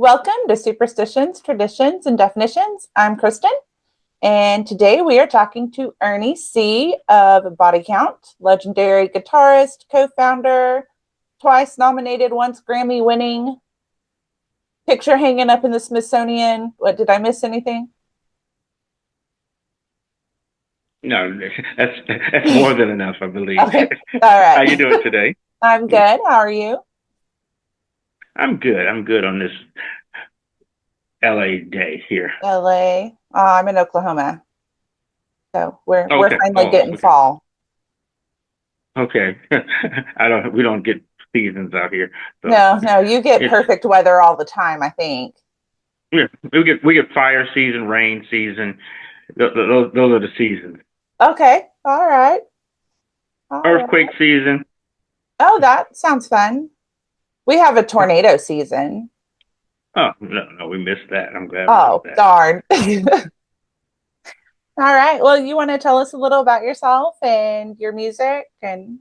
Welcome to Superstitions, Traditions, and Definitions. I'm Kristen, and today we are talking to Ernie C of Body Count, legendary guitarist, co-founder, twice nominated, once Grammy winning, picture hanging up in the Smithsonian. What, did I miss anything? No, that's more than enough, I believe. Okay, all How right. you doing today? I'm good. How are you? I'm good. I'm good on this LA day here. LA. I'm in Oklahoma, so we're Okay. finally Oh, getting okay. fall. Okay. We don't get seasons out here. So No, no, you get it's perfect weather all the time, I think. yeah, we get fire season, rain season. Those are the seasons. Okay, all right, all Earthquake right. season. Oh, that sounds fun. We have a tornado season. Oh, no, we missed that. I'm glad we missed Oh, that. darn. All right. Well, you want to tell us a little about yourself and your music and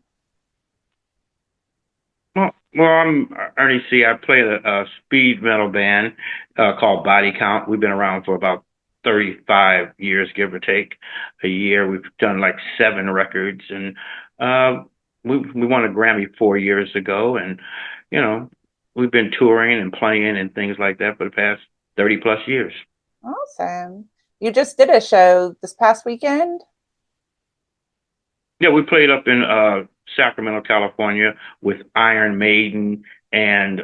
Well, I'm Ernie C. I play a speed metal band called Body Count. We've been around for about 35 years, give or take a year. We've done like seven records, and uh, we won a Grammy 4 years ago. And you know, we've been touring and playing and things like that for the past 30 plus years. awesome. You just did a show this past weekend? Yeah, we played up in Sacramento, California, with Iron Maiden and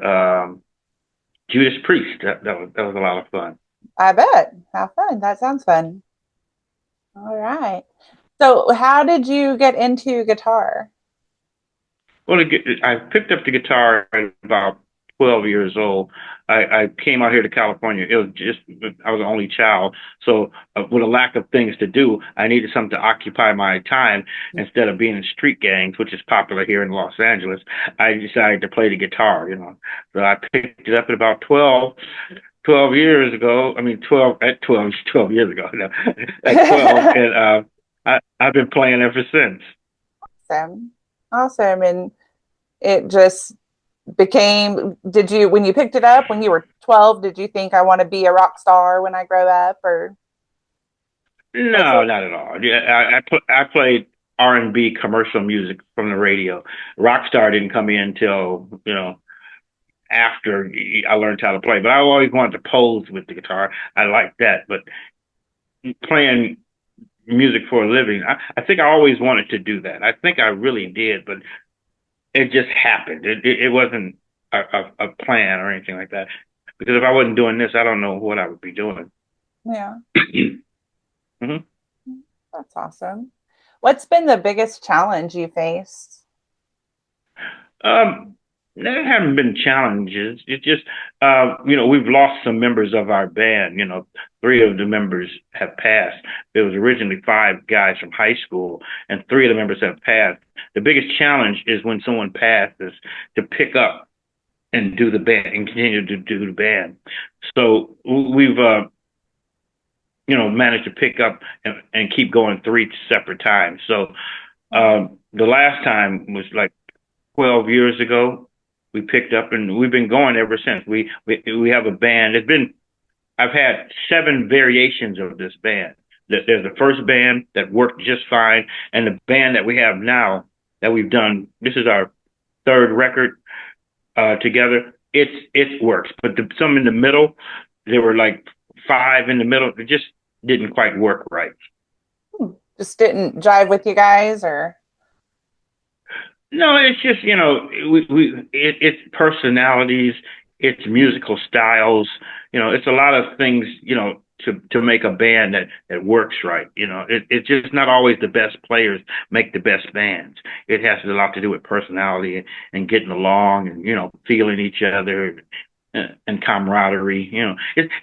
Judas Priest. That was a lot of fun. I bet. How fun. That sounds fun. All right. So, how did you get into guitar? Well, I picked up the guitar at about 12 years old. I came out here to California. It was just, I was the only child. So, with a lack of things to do, I needed something to occupy my time instead of being in street gangs, which is popular here in Los Angeles. I decided to play the guitar. So I picked it up at about 12 years ago. I mean, 12 at 12, 12 years ago. No, at 12. And I've been playing ever since. Awesome. Awesome. And it just became, did you, when you picked it up when you were 12, did you think I want to be a rock star when I grow up, or was No, it? not at all. Yeah, I played R&B commercial music from the radio. Rockstar didn't come in until after I learned how to play. But I always wanted to pose with the guitar. I like that. But playing music for a living, I think I always wanted to do that. I think I really did, but it just happened. It wasn't a plan or anything like that. Because if I wasn't doing this, I don't know what I would be doing. Yeah, hmm that's awesome. What's been the biggest challenge you faced? Um, there haven't been challenges. It's just, we've lost some members of our band. Three of the members have passed. There was originally five guys from high school, and three of the members have passed. The biggest challenge is when someone passes to pick up and do the band and continue to do the band. So we've, managed to pick up and keep going three separate times. So the last time was like 12 years ago. We picked up and we've been going ever since. We have a band. I've had seven variations of this band. There's the first band that worked just fine, and the band that we have now that we've done. This is our third record together. It works, but some in the middle, there were like five in the middle. It just didn't quite work right. Just didn't jive with you guys, or? No, it's just it's personalities, it's musical styles. It's a lot of things. To make a band that works right. It's just not always the best players make the best bands. It has a lot to do with personality and getting along and feeling each other and camaraderie.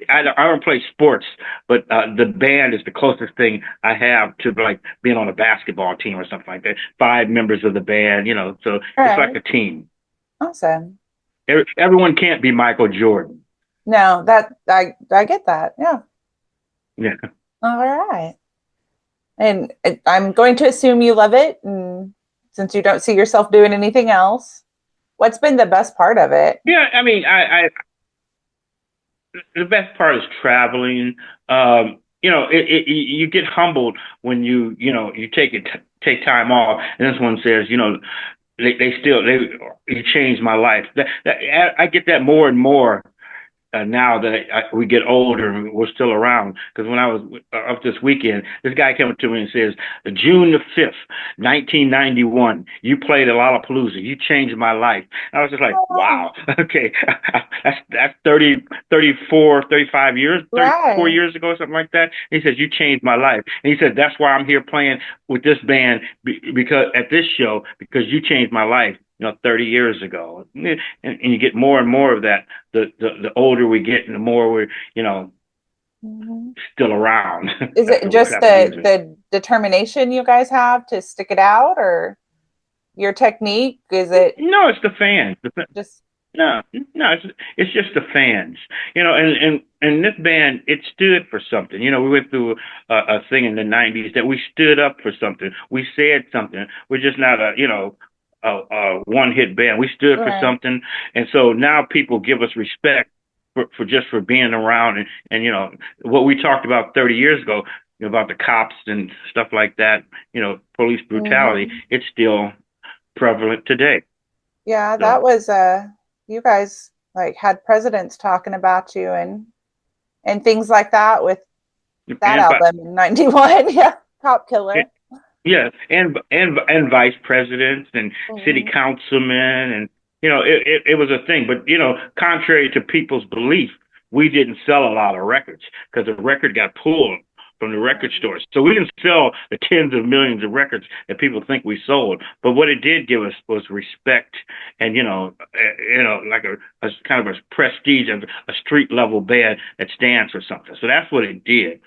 I don't play sports, but the band is the closest thing I have to like being on a basketball team or something like that. Five members of the band, so All it's like right. a team. Awesome. Everyone can't be Michael Jordan. No, that I get that. Yeah. Yeah. All right. And I'm going to assume you love it, and since you don't see yourself doing anything else, what's been the best part of it? Yeah, I mean, the best part is traveling. You get humbled when you take time off, and this one says, they you changed my life. I get that more and more now that we get older and we're still around. Because when I was up this weekend, this guy came up to me and says, June the 5th, 1991, you played at Lollapalooza. You changed my life. And I was just like, Oh, wow, okay. That's 34 right. years ago, something like that. And he says, you changed my life. And he said, that's why I'm here playing with this band because at this show, because you changed my life. 30 years ago, and you get more and more of that the older we get and the more we're Mhm. still around Is it just after music. the determination you guys have to stick it out, or your technique? Is it No, it's the fans. just No, no, it's just the fans. And this band, it stood for something. We went through a thing in the '90s that we stood up for something. We said something. We're just not a one hit band. We stood for right? something, and so now people give us respect for being around and what we talked about 30 years ago, about the cops and stuff like that. Police brutality. Hmm. It's still prevalent today. Yeah, So that was you guys like had presidents talking about you and things like that with that and album in '91. Yeah, Cop Killer. yeah, and vice presidents and city Mhm. councilmen, and it was a thing. But contrary to people's belief, we didn't sell a lot of records because the record got pulled from the record stores. So we didn't sell the tens of millions of records that people think we sold. But what it did give us was respect, and like a kind of a prestige of a street level band that stands for something. So that's what it did.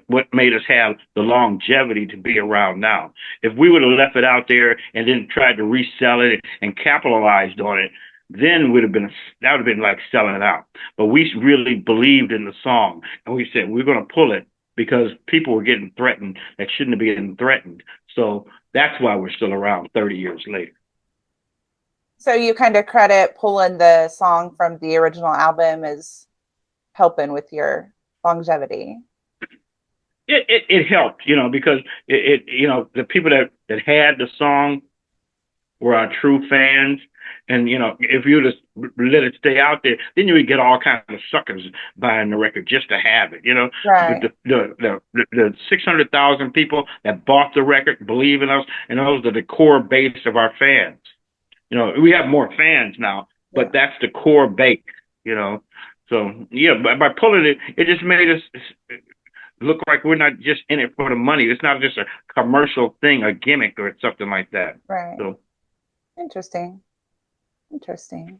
What made us have the longevity to be around now. If we would have left it out there and then tried to resell it and capitalized on it, then that would have been like selling it out. But we really believed in the song, and we said we're going to pull it because people were getting threatened that shouldn't have been getting threatened. So that's why we're still around 30 years later. So you kind of credit pulling the song from the original album as helping with your longevity. It helped, because the people that had the song were our true fans. And if you just let it stay out there, then you would get all kinds of suckers buying the record just to have it. But Right. the 600,000 people that bought the record believe in us, and those are the core base of our fans. We have more fans now, but Yeah. that's the core base. You know, so yeah, by pulling it, it just made us look like we're not just in it for the money. It's not just a commercial thing, a gimmick, or something like that. Right. So Interesting. Interesting.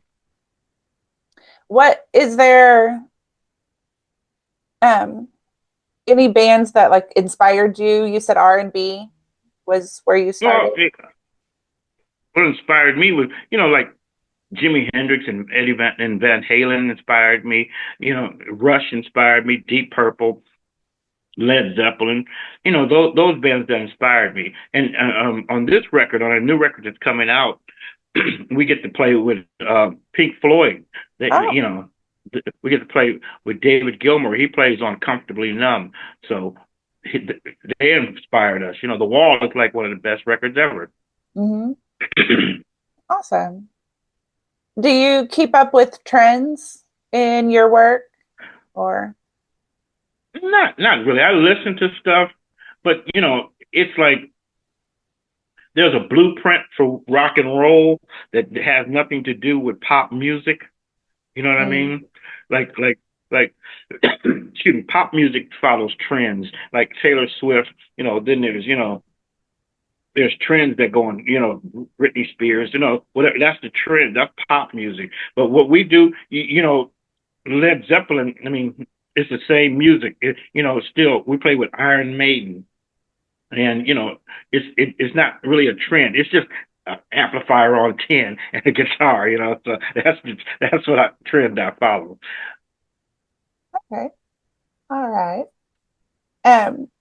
What is there um any bands that like inspired you? You said R&B was where you well, started. what inspired me was, like Jimi Hendrix and Van Halen inspired me. Rush inspired me. Deep Purple, Led Zeppelin. Those bands that inspired me. And on this record, on a new record that's coming out, we get to play with Pink Floyd. Oh. We get to play with David Gilmour. He plays on Comfortably Numb. So they inspired us. The Wall is like one of the best records ever. Hmm. Awesome. Do you keep up with trends in your work or Not really. I listen to stuff, but it's like there's a blueprint for rock and roll that has nothing to do with pop music. You know what I mm, mean? Like excuse me, pop music follows trends. Like Taylor Swift, then there's trends that go on, Britney Spears, whatever. That's the trend. That's pop music. But what we do, Led Zeppelin, I mean, it's the same music. Still we play with Iron Maiden, and it's not really a trend. It's just an amplifier on 10 and a guitar. So that's what trend I follow. okay. All right.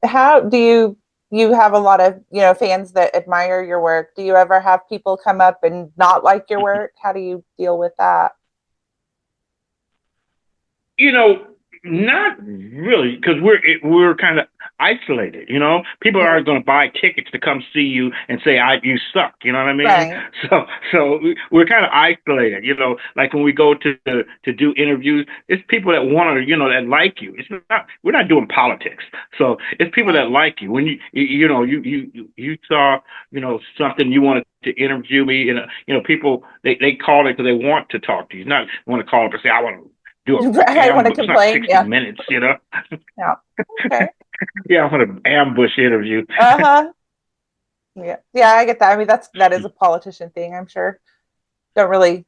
How do you have a lot of, fans that admire your work? Do you ever have people come up and not like your work? How do you deal with that? you know, not really, because we're kind of isolated. You know, people aren't going to buy tickets to come see you and say you suck. You know what I mean? Right. So we're kind of isolated. You know, like when we go to do interviews, it's people that want to, that like you. It's not we're not doing politics. So it's people Right. that like you. When you saw something you wanted to interview me, and people they call it because they want to talk to you. Not want to call up and say I want to do a I want to ambush. It's not complain. 60 Yeah. minutes, Yeah. Okay. Yeah, I want an ambush interview. Uh-huh. Yeah. Yeah, I get that. I mean, that is a politician thing, I'm sure. Don't really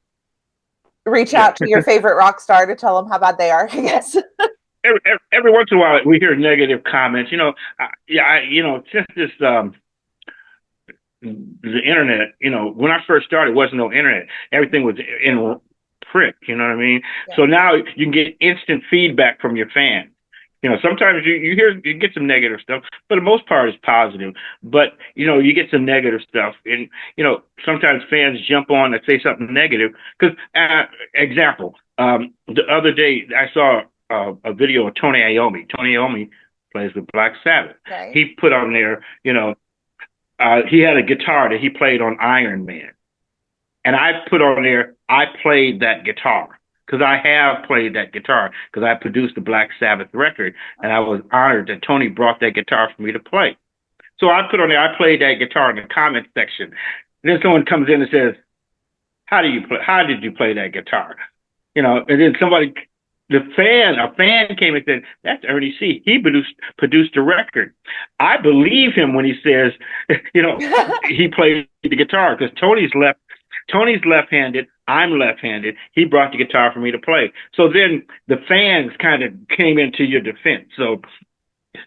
reach Yeah. out to your favorite rock star to tell them how bad they are, I guess. Every once in a while, we hear negative comments. Since this the internet. When I first started, there wasn't no internet. Everything was in print. You know what I mean? Yeah. So now you can get instant feedback from your fans. Sometimes you get some negative stuff, but the most part is positive. But you get some negative stuff, and sometimes fans jump on and say something negative. Because example, the other day I saw a video of Tony Iommi. Tony Iommi plays with Black Sabbath. Right. He put on there, he had a guitar that he played on Iron Man, and I put on there I played that guitar because I have played that guitar because I produced the Black Sabbath record, and I was honored that Tony brought that guitar for me to play. So I put on there I played that guitar in the comment section. And then someone comes in and says, "How do you play? How did you play that guitar?" And then a fan came and said, "That's Ernie C. He produced the record." I believe him when he says, he played the guitar because Tony's left-handed. I'm left-handed. He brought the guitar for me to play. So then the fans kind of came into your defense. So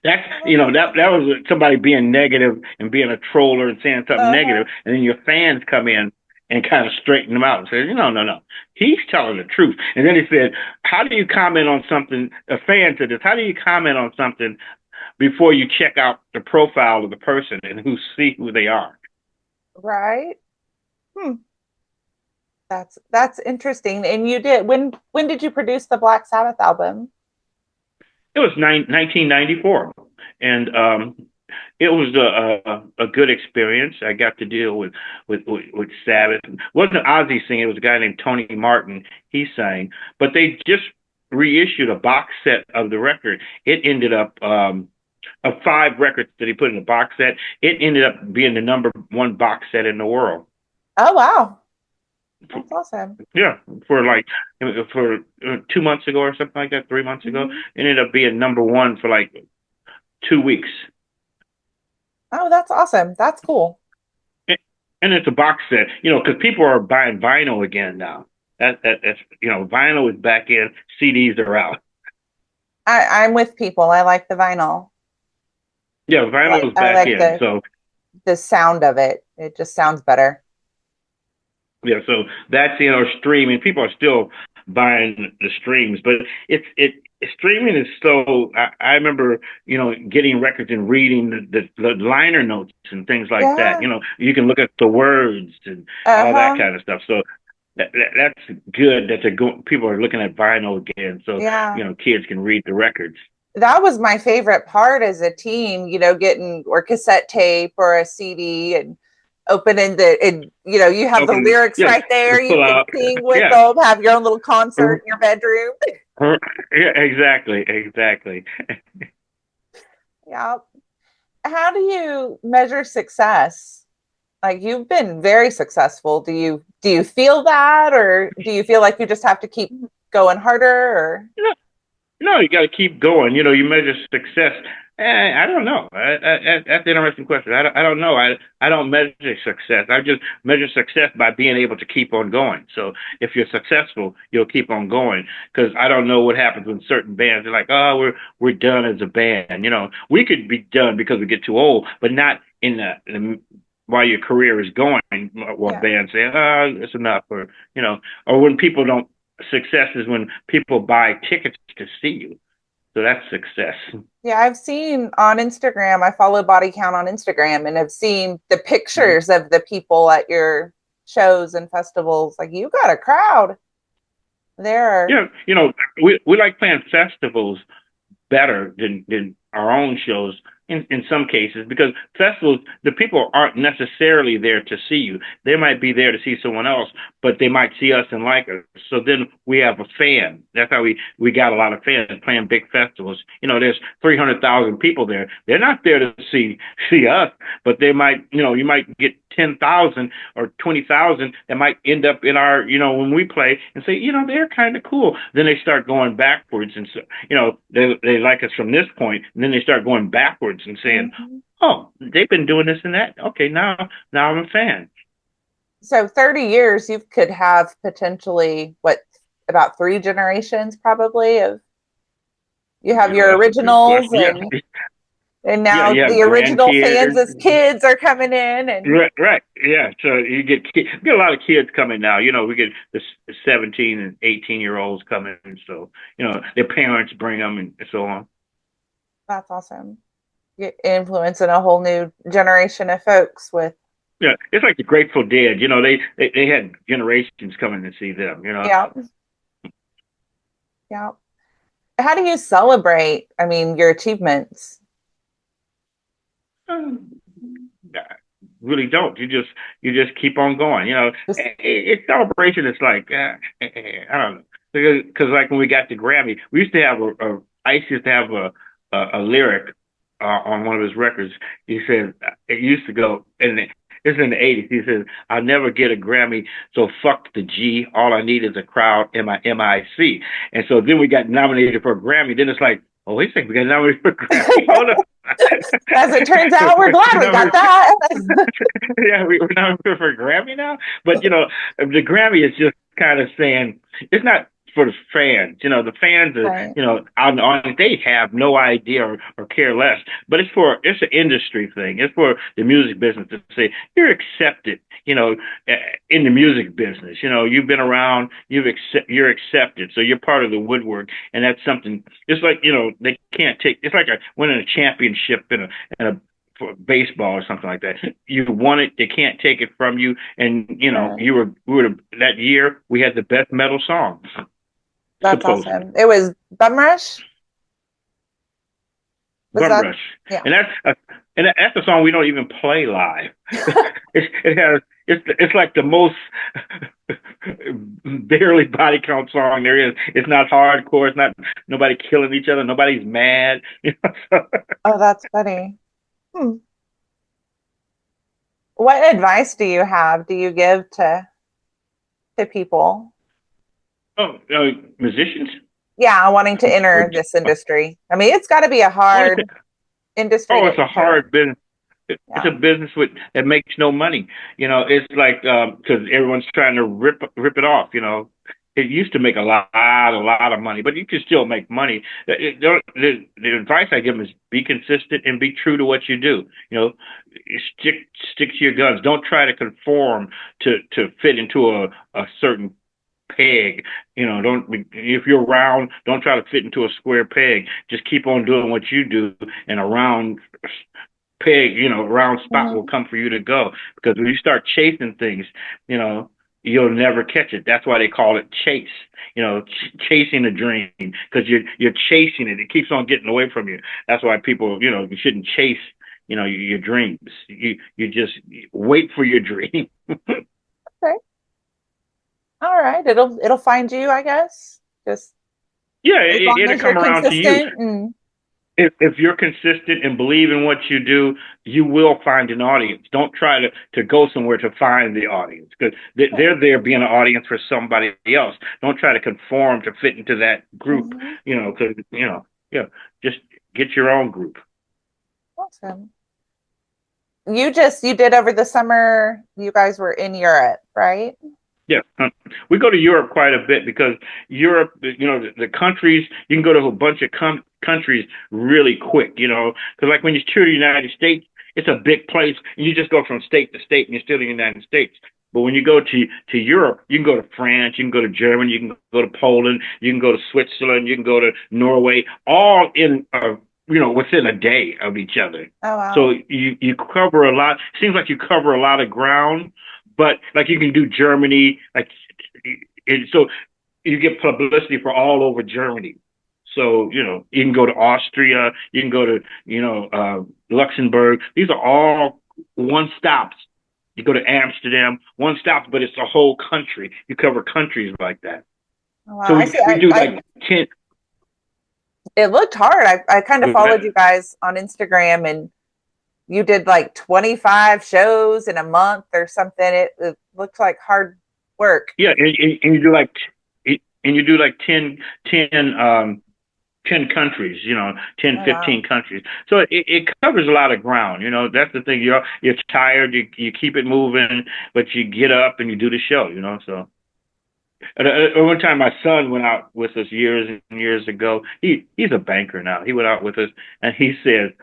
that was somebody being negative and being a troller and saying something Uh-huh. negative, and then your fans come in and kind of straighten them out and say, no, no, no, he's telling the truth. And then he said, how do you comment on something? A fan said this. How do you comment on something before you check out the profile of the person and see who they are? Right. Hmm. That's interesting. And you did when did you produce the Black Sabbath album? It was 1994, and it was a good experience. I got to deal with Sabbath. It wasn't Ozzy singing; it was a guy named Tony Martin. He sang, but they just reissued a box set of the record. It ended up of 5 records that he put in a box set. It ended up being the #1 box set in the world. Oh wow. That's awesome. Yeah, for 2 months ago or something like that, 3 months ago, Mm-hmm. it ended up being #1 for like 2 weeks. Oh, that's awesome. That's cool. And it's a box set, because people are buying vinyl again now. That's vinyl is back in, CDs are out. I'm with people. I like the vinyl. Yeah, vinyl is I back like in. So the sound of it. It just sounds better. yeah, so that's streaming. People are still buying the streams, but streaming is so. I remember getting records and reading the liner notes and things like that. Yeah. You can look at the words and all that Uh-huh. kind of stuff. So that's good that people are looking at vinyl again, so Yeah. kids can read the records. That was my favorite part as a teen, getting or cassette tape or a CD and opening and you have the Open, lyrics yeah, right there. You pull can out, sing with yeah, them, have your own little concert in your bedroom. yeah, exactly. Yeah. How do you measure success? Like you've been very successful. Do you feel that or do you feel like you just have to keep going harder or No, you got to keep going. You measure success. I don't know. That's an interesting question. I don't know. I don't measure success. I just measure success by being able to keep on going. So if you're successful, you'll keep on going. Because I don't know what happens when certain bands are like, oh, we're done as a band. We could be done because we get too old, but not while your career is going. While yeah. bands say, oh, it's enough, or when people don't. Success is when people buy tickets to see you. So that's success. Yeah, I've seen on Instagram, I follow Body Count on Instagram and have seen the pictures of the people at your shows and festivals. Like you got a crowd. There are. Yeah, we like playing festivals better than our own shows in some cases because festivals the people aren't necessarily there to see you. They might be there to see someone else, but they might see us and like us. So then we have a fan. That's how we got a lot of fans playing big festivals. There's 300,000 people there. They're not there to see us, but they might, you might get 10,000 or 20,000 that might end up in our, when we play and say, they're kind of cool. Then they start going backwards and so, they like us from this point, and then they start going backwards and saying, Mhm. "Oh, they've been doing this and that. Okay, now I'm a fan." So 30 years, you could have potentially what, about three generations probably of you have your That's a good originals question. Yeah, and yeah, now you have the original fans grandkids. as kids are coming in and Right, right. Yeah. So you get a lot of kids coming now. We get the 17 and 18-year-olds coming. So, their parents bring them and so on. that's awesome. You're influencing a whole new generation of folks with Yeah. It's like the Grateful Dead. They had generations coming to see them. yeah, yeah. How do you celebrate, I mean, your achievements? I really don't. You just keep on going. Just Celebration is like I don't know because like when we got the Grammy, we used to have Ice used to have a lyric on one of his records. He said it used to go and it's in the '80s. He says, "I'll never get a Grammy, so fuck the G. All I need is a crowd, MIC." And so then we got nominated for a Grammy. Then it's like, oh wait a second, we got nominated for a Grammy. Hold on. as it turns out, we're glad we got that. Yeah, we're not for a Grammy now. But the Grammy is just kind of saying it's not for the fans. The fans are Right. they have no idea or care less. But it's an industry thing. It's for the music business to say you're accepted. In the music business, you've been around, you're accepted, so you're part of the woodwork, and that's something. It's like they can't take. It's like winning a championship in a for baseball or something like that. You won it. They can't take it from you. And Right. we were that year we had the best metal song, That's supposedly. awesome. It was Bum Rush. Was Bum that? Rush, Yeah. and that's a song we don't even play live. It has it's like the most barely body count song there is. It's not hardcore. It's not nobody killing each other. Nobody's mad. Oh, that's funny. Hmm. What advice do you have? Do you give to people? Oh, musicians. Yeah, wanting to Or, enter this industry. I mean, it's got to be a hard industry oh, to it's a enter. hard business. It's Yeah. a business that makes no money. It's like because everyone's trying to rip it off. It used to make a lot of money, but you can still make money. The advice I give them is be consistent and be true to what you do. Stick to your guns. Don't try to conform to fit into a certain peg. Don't if you're round, don't try to fit into a square peg. Just keep on doing what you do, and a round peg, round spot will Mhm. come for you to go. Because when you start chasing things, you'll never catch it. That's why they call it chase. Chasing a dream because you're chasing it. It keeps on getting away from you. That's why people, you shouldn't chase, your dreams. You just wait for your dream. Okay. All right. It'll find you, I guess. Just Yeah, as long it'll as you're come around to you. consistent and If you're consistent and believe in what you do, you will find an audience. Don't try to go somewhere to find the audience because they're there being an audience for somebody else. Don't try to conform to fit into that group, mhm. because yeah, just get your own group. Awesome. You did over the summer, you guys were in Europe, right? Yeah, we go to Europe quite a bit because Europe, the countries, you can go to a bunch of countries really quick, because like when you tour the United States, it's a big place, and you just go from state to state, and you're still in the United States. But when you go to Europe, you can go to France, you can go to Germany, you can go to Poland, you can go to Switzerland, you can go to Norway, all in within a day of each other. Oh So wow. you cover a lot. Seems like you cover a lot of ground, but like you can do Germany, like so you get publicity for all over Germany. So, you can go to Austria, you can go to, Luxembourg. These are all one stops. You go to Amsterdam, one stop, but it's a whole country. You cover countries like that. Wow, So I see. we do like 10. It looked hard. I kind of Go followed ahead. you guys on Instagram, and you did like 25 shows in a month or something. It looks like hard work. Yeah, and you do like, and you do like 10 countries, 10, Oh, wow. 15 countries. So it covers a lot of ground. That's the thing. You're tired. You keep it moving, but you get up and you do the show. So one time my son went out with us years and years ago. He's a banker now. He went out with us and he said,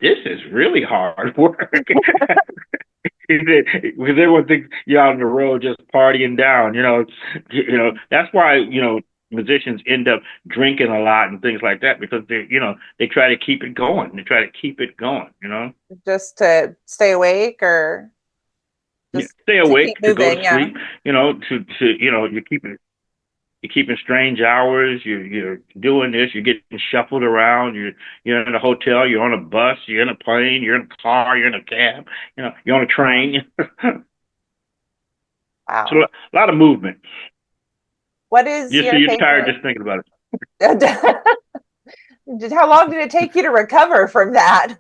"This is really hard work." He said, because everyone thinks you're out on the road just partying down. That's why musicians end up drinking a lot and things like that because they try to keep it going. They try to keep it going. Just to stay awake or Yeah, just stay to awake, keep to go moving. to Yeah. sleep. You're keeping strange hours. You're doing this. You're getting shuffled around. You're in a hotel. You're on a bus. You're in a plane. You're in a car. You're in a cab. You're on a train. So Wow. a lot of movement. What is So your you're tired favorite? just thinking about it. How long did it take you to recover from that?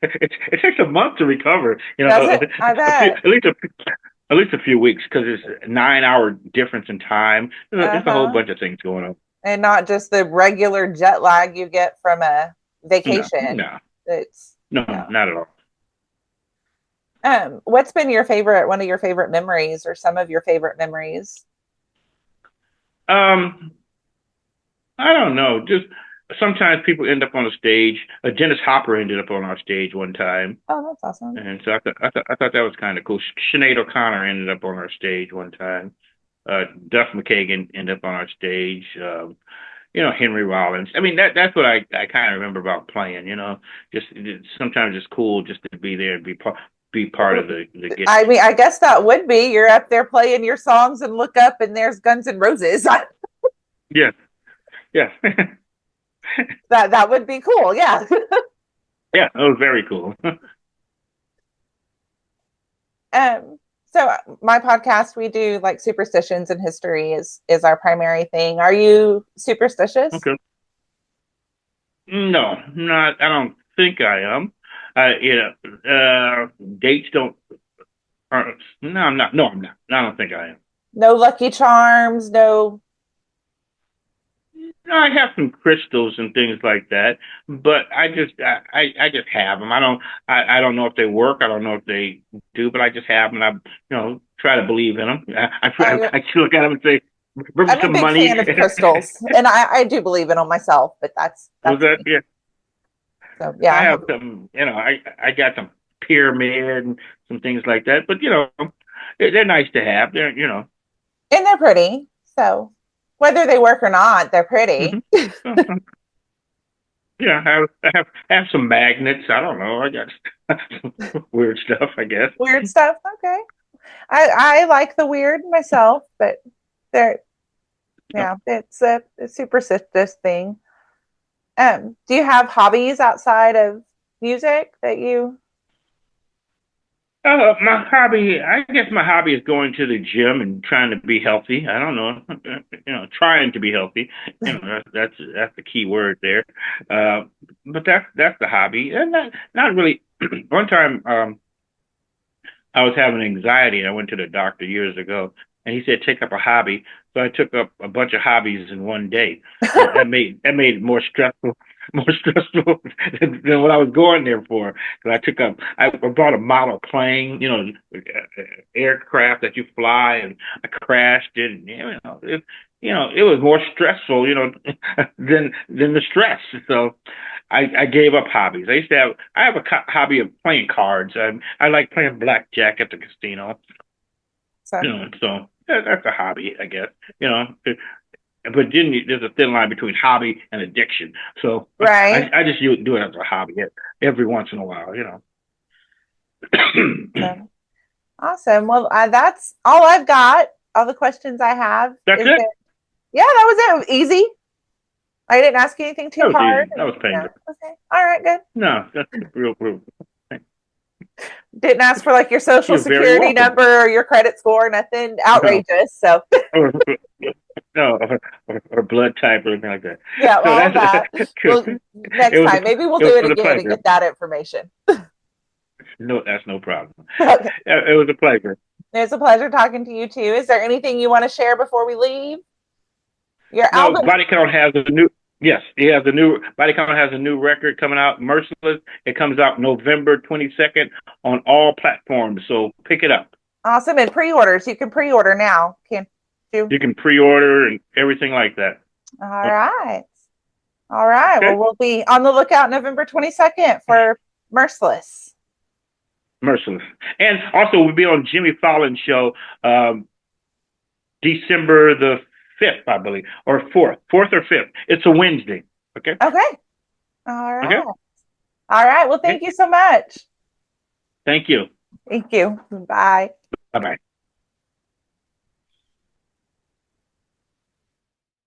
It takes a month to recover. Does it? I bet. At least a few weeks because it's a 9 hour difference in time. There's a whole Uh-huh. bunch of things going on. And not just the regular jet lag you get from a No, vacation. no, It's no, yeah. not at all. What's been your favorite, one of your favorite memories or some of your favorite memories? Um, I don't know. Just sometimes people end up on a stage. Dennis Hopper ended up on our stage one time, Oh, that's awesome. and so I thought that was kind of cool. Sinead O'Connor ended up on our stage one time. Duff McKagan ended up on our stage. Henry Rollins. I mean, that's what I kind of remember about playing. Just sometimes it's cool just to be there and be part of the get. I mean, I guess that would be you're up there playing your songs and look up and there's Guns N' Roses. Yeah, yeah, That would be cool. Yeah. yeah. It was very cool. Um, so my podcast, we do like superstitions and history is our primary thing. Are you superstitious? Okay. No, not. I don't think I am. Dates don't. No, I'm not. No, I'm not. I don't think I am. No Lucky Charms, no. No, I have some crystals and things like that, but I just have them. I don't know if they work. I don't know if they do, but I just have them. And try to believe in them. I look at them and say, bring me I'm a some big money. fan of crystals, and I do believe in them myself. But Was that's that? me. Yeah, So yeah, I I have, have some. I got some pyramid and some things like that, but they're nice to have. They're. and they're pretty. So whether they work or not, they're pretty. Hmm. Yeah, I have some magnets. I don't know. I got some weird stuff, I guess. Weird stuff. Okay, I like the weird myself, but they're yeah, it's a superstitious thing. Do you have hobbies outside of music that you? My hobby, I guess my hobby is going to the gym and trying to be healthy. I don't know, trying to be healthy. That's the key word there. Uh, but that's the hobby, and not really. One time, I was having anxiety. I went to the doctor years ago, and he said take up a hobby. So I took up a bunch of hobbies in one day, and that made it more stressful, more stressful than what I was going there for. Because I bought a model plane, aircraft that you fly, and I crashed it. And, it was more stressful, than the stress. So I gave up hobbies. I have a hobby of playing cards. I like playing blackjack at the casino. So So that's a hobby, I guess. But then there's a thin line between hobby and addiction. So right. I just do it as a hobby every once in a while. So awesome. Well, that's all I've got. all the questions I have. That's it. Yeah, that was it. Easy. I didn't ask you anything That too was hard. easy. That was Yeah. painless. Okay. All right. Good. No, that's real. Didn't ask for like your social You're very security welcome. number or your credit score. Nothing No. outrageous. So No, or blood type or anything like that. yeah, So all that. Well, it next was time maybe we'll it do it was a again and pleasure. get that information. No, that's no problem. Okay. It was a pleasure. It's a pleasure talking to you too. Is there anything you want to share before we leave? Your No, album. Body Count has a new. Yes, he has a new. Body Count has a new record coming out. Merciless. It comes out November 22nd on all platforms. So pick it up. Awesome. And pre-orders. You can pre-order now. Can you? You can pre-order and everything like that. All right. All right. Okay. Well, we'll be on the lookout November 22nd for Merciless. Merciless. And also, we'll be on Jimmy Fallon's show December the 5th, I believe, or 4th or 5th. It's a Wednesday. Okay. Okay. All right. Okay. All right. Well, thank you so much. Thank you. Thank you. Bye. Bye bye.